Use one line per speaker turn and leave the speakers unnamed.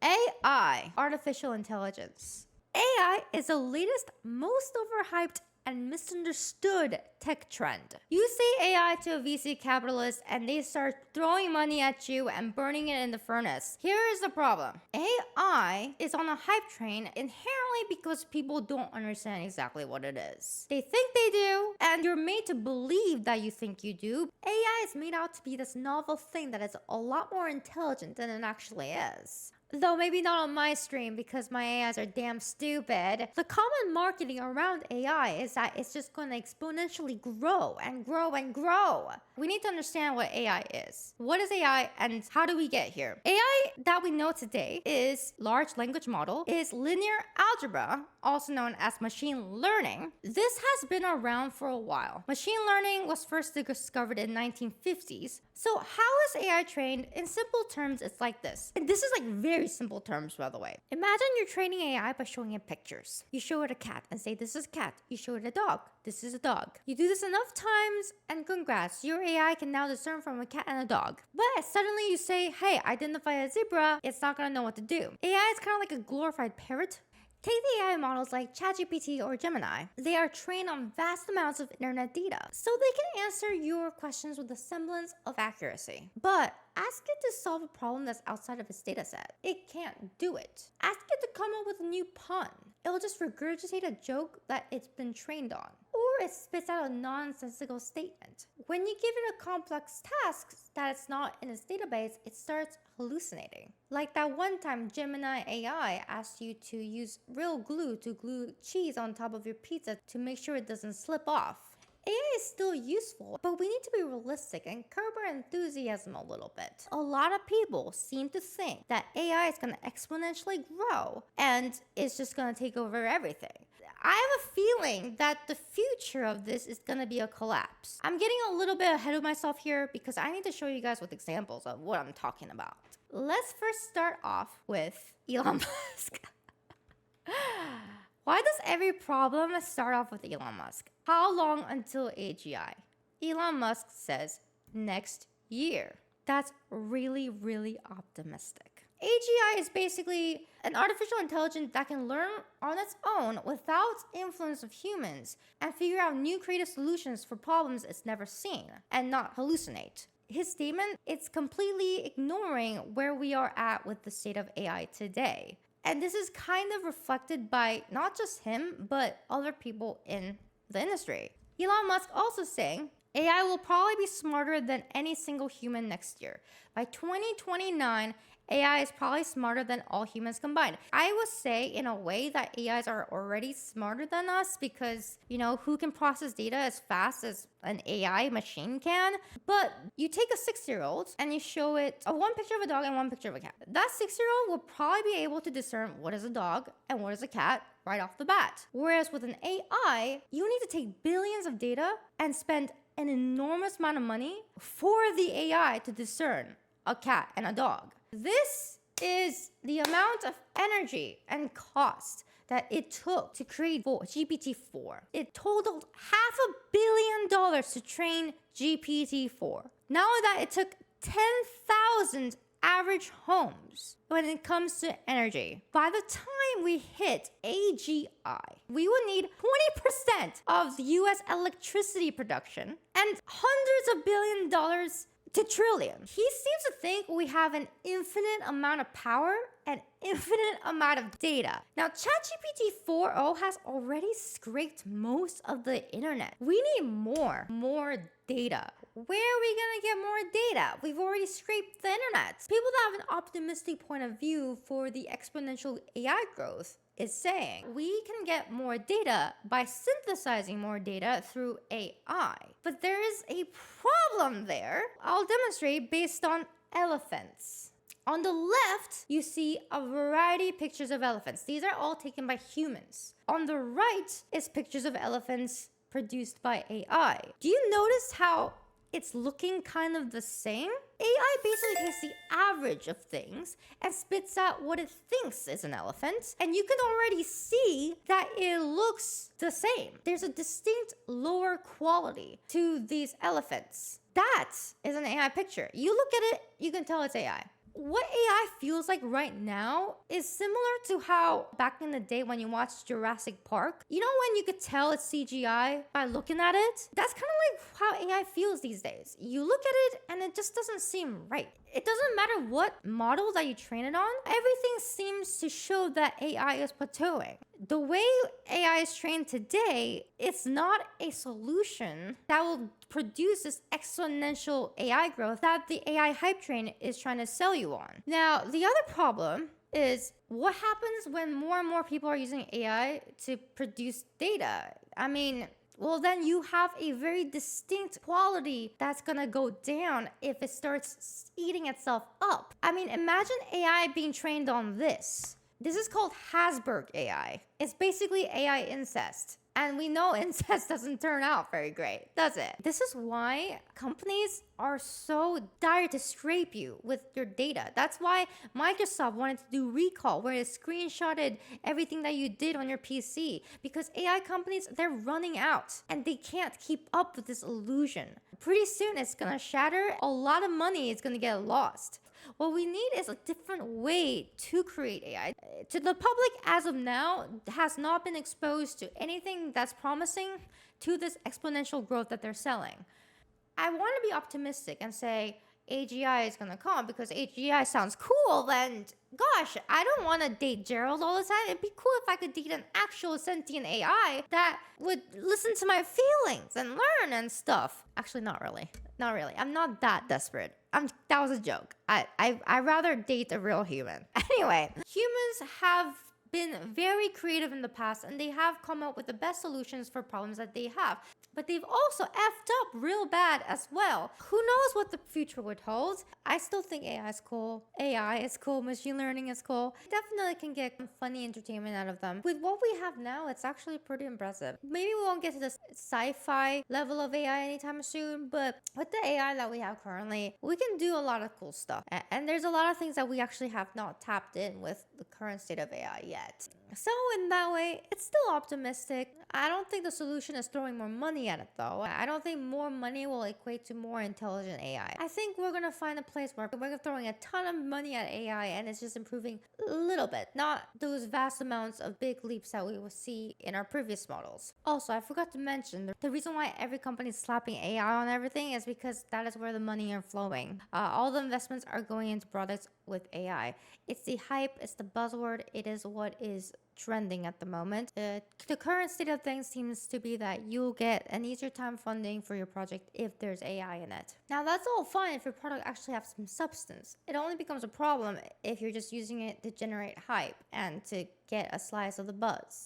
AI, artificial intelligence. AI is the latest, most overhyped, and misunderstood tech trend. You say AI to a VC capitalist and they start throwing money at you and burning it in the furnace. Here is the problem. AI is on a hype train inherently because people don't understand exactly what it is. They think they do, and you're made to believe that you think you do. AI is made out to be this novel thing that is a lot more intelligent than it actually is. Though maybe not on my stream because my AIs are damn stupid. The common marketing around AI is that it's just going to exponentially grow and grow and grow. We need to understand what AI is. What is AI and how do we get here? AI that we know today is large language model, is linear algebra, also known as machine learning. This has been around for a while. Machine learning was first discovered in 1950s. So how is AI trained? In simple terms, it's like this. And this is like very simple terms, by the way. Imagine you're training AI by showing it pictures. You show it a cat and say, this is a cat. You show it a dog. This is a dog. You do this enough times and congrats, your AI can now discern from a cat and a dog. But suddenly you say, hey, identify a zebra, it's not gonna know what to do. AI is kind of like a glorified parrot. Take the AI models like ChatGPT or Gemini. They are trained on vast amounts of internet data, so they can answer your questions with a semblance of accuracy. But ask it to solve a problem that's outside of its dataset. It can't do it. Ask it to come up with a new pun. It'll just regurgitate a joke that it's been trained on. Or it spits out a nonsensical statement. When you give it a complex task that it's not in its database, it starts hallucinating. Like that one time Gemini AI asked you to use real glue to glue cheese on top of your pizza to make sure it doesn't slip off. AI is still useful, but we need to be realistic and curb our enthusiasm a little bit. A lot of people seem to think that AI is going to exponentially grow and it's just going to take over everything. I have a feeling that the future of this is going to be a collapse. I'm getting a little bit ahead of myself here because I need to show you guys with examples of what I'm talking about. Let's first start off with Elon Musk. Why does every problem start off with Elon Musk? How long until AGI? Elon Musk says next year. That's really, really optimistic. AGI is basically an artificial intelligence that can learn on its own without influence of humans and figure out new creative solutions for problems it's never seen and not hallucinate. His statement, it's completely ignoring where we are at with the state of AI today. And this is kind of reflected by not just him, but other people in the industry. Elon Musk also saying, AI will probably be smarter than any single human next year. By 2029, AI is probably smarter than all humans combined. I would say in a way that AIs are already smarter than us because, who can process data as fast as an AI machine can? But you take a 6-year-old and you show it one picture of a dog and one picture of a cat. That 6-year-old will probably be able to discern what is a dog and what is a cat right off the bat. Whereas with an AI, you need to take billions of data and spend an enormous amount of money for the AI to discern a cat and a dog. This is the amount of energy and cost that it took to create GPT-4. It totaled $500 million to train GPT-4. Not only that, it took 10,000 average homes when it comes to energy. By the time we hit AGI, we would need 20% of the US electricity production and hundreds of $billions to trillion. He seems to think we have an infinite amount of power and infinite amount of data. Now, ChatGPT 4.0 has already scraped most of the internet. We need more data. Where are we gonna get more data? We've already scraped the internet. People that have an optimistic point of view for the exponential AI growth is saying we can get more data by synthesizing more data through AI. But there is a problem there. I'll demonstrate based on elephants. On the left, you see a variety of pictures of elephants. These are all taken by humans. On the right is pictures of elephants produced by AI. Do you notice how it's looking kind of the same? AI basically takes the average of things and spits out what it thinks is an elephant. And you can already see that it looks the same. There's a distinct lower quality to these elephants. That is an AI picture. You look at it, you can tell it's AI. what AI feels like right now is similar to how back in the day when you watched Jurassic Park, you know, when you could tell it's CGI by looking at it? That's kind of like how AI feels these days. You look at it and it just doesn't seem right. It doesn't matter what model that you train it on, everything seems to show that AI is plateauing. The way AI is trained today, it's not a solution that will produce this exponential AI growth that the AI hype train is trying to sell you on. Now, the other problem is what happens when more and more people are using AI to produce data? I mean, well, then you have a very distinct quality that's gonna go down if it starts eating itself up. I mean, imagine AI being trained on this. This is called Hasberg AI. It's basically AI incest. And we know incest doesn't turn out very great, does it? This is why companies are so dire to scrape you with your data. That's why Microsoft wanted to do recall, where it screenshotted everything that you did on your PC. Because AI companies, they're running out and they can't keep up with this illusion. Pretty soon it's gonna shatter. A lot of money is gonna get lost. What we need is a different way to create AI. To the public, as of now, has not been exposed to anything that's promising to this exponential growth that they're selling. I want to be optimistic and say AGI is going to come because AGI sounds cool. And gosh, I don't want to date Gerald all the time. It'd be cool if I could date an actual sentient AI that would listen to my feelings and learn and stuff. Actually, not really. Not really. I'm not that desperate. That was a joke. I'd rather date a real human. Anyway, humans have been very creative in the past and they have come up with the best solutions for problems that they have. But they've also effed up real bad as well. Who knows what the future would hold? I still think AI is cool. AI is cool. Machine learning is cool. Definitely can get funny entertainment out of them. With what we have now, it's actually pretty impressive. Maybe we won't get to the sci-fi level of AI anytime soon, but with the AI that we have currently, we can do a lot of cool stuff. And there's a lot of things that we actually have not tapped in with the current state of AI yet. So in that way, it's still optimistic. I don't think the solution is throwing more money at it though. I don't think more money will equate to more intelligent AI. I think we're gonna find a place where we're throwing a ton of money at AI and it's just improving a little bit, not those vast amounts of big leaps that we will see in our previous models. Also, I forgot to mention, the reason why every company is slapping AI on everything is because that is where the money are flowing. All the investments are going into products with AI. It's the hype, it's the buzzword, it is what is trending at the moment. The current state of things seems to be that you'll get an easier time funding for your project if there's AI in it. Now that's all fine if your product actually has some substance. It only becomes a problem if you're just using it to generate hype and to get a slice of the buzz.